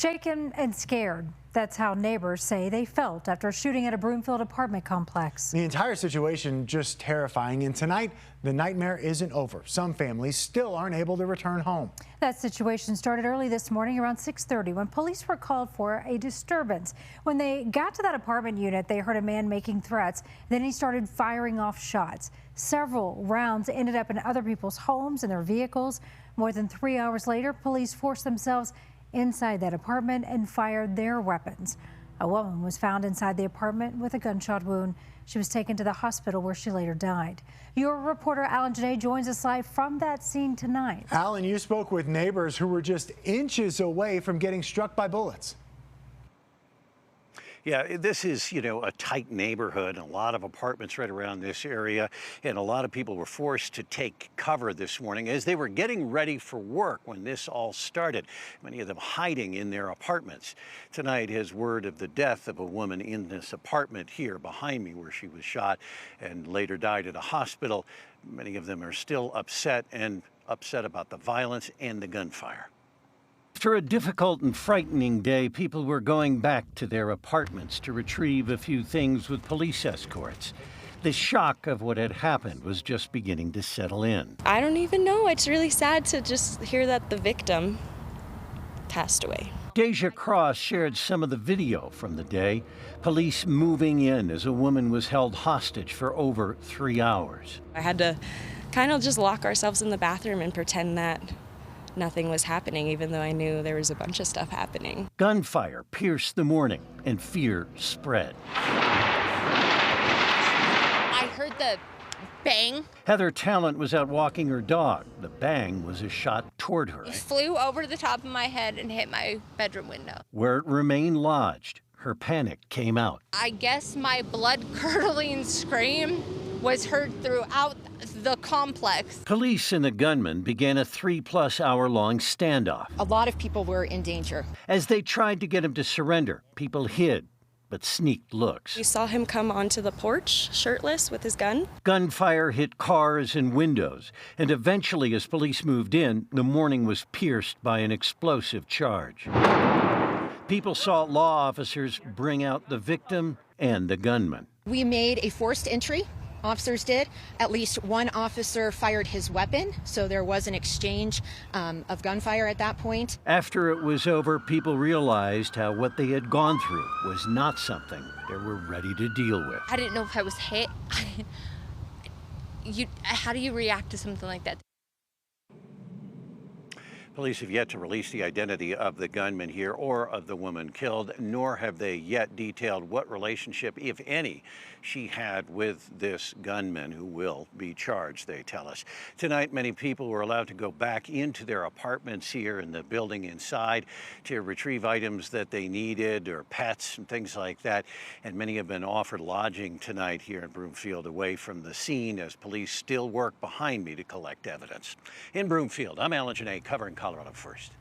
Shaken and scared. That's how neighbors say they felt after shooting at a Broomfield apartment complex. The entire situation just terrifying, and tonight the nightmare isn't over. Some families still aren't able to return home. That situation started early this morning around 6:30 when police were called for a disturbance. When they got to that apartment unit, they heard a man making threats. Then he started firing off shots. Several rounds ended up in other people's homes and their vehicles. More than 3 hours later, police forced themselves inside that apartment and fired their weapons. A woman was found inside the apartment with a gunshot wound. She was taken to the hospital where she later died. Your reporter Alan Janae joins us live from that scene tonight. Alan, you spoke with neighbors who were just inches away from getting struck by bullets. Yeah, this is, a tight neighborhood, a lot of apartments right around this area, and a lot of people were forced to take cover this morning as they were getting ready for work when this all started, many of them hiding in their apartments. Tonight has word of the death of a woman in this apartment here behind me where she was shot and later died at a hospital. Many of them are still upset about the violence and the gunfire. After a difficult and frightening day, people were going back to their apartments to retrieve a few things with police escorts. The shock of what had happened was just beginning to settle in. I don't even know. It's really sad to just hear that the victim passed away. Deja Cross shared some of the video from the day. Police moving in as a woman was held hostage for over 3 hours. I had to kind of just lock ourselves in the bathroom and pretend that nothing was happening, even though I knew there was a bunch of stuff happening. Gunfire pierced the morning and fear spread. I heard the bang. Heather Talent was out walking her dog. The bang was a shot toward her. It flew over the top of my head and hit my bedroom window, Where it remained lodged. Her panic came out. I guess my blood-curdling scream was heard throughout the complex. Police and the gunman began a 3+ hour long standoff. A lot of people were in danger. As they tried to get him to surrender, people hid, but sneaked looks. You saw him come onto the porch shirtless with his gun. Gunfire hit cars and windows, and eventually, as police moved in, the morning was pierced by an explosive charge. People saw law officers bring out the victim and the gunman. We made a forced entry. Officers did. At least one officer fired his weapon, so there was an exchange of gunfire at that point. After it was over, people realized how what they had gone through was not something they were ready to deal with. I didn't know if I was hit. How do you react to something like that? Police have yet to release the identity of the gunman here or of the woman killed, nor have they yet detailed what relationship, if any, she had with this gunman who will be charged, they tell us. Tonight, many people were allowed to go back into their apartments here in the building inside to retrieve items that they needed or pets and things like that. And many have been offered lodging tonight here in Broomfield away from the scene as police still work behind me to collect evidence. In Broomfield, I'm Alan Janae covering Colorado First.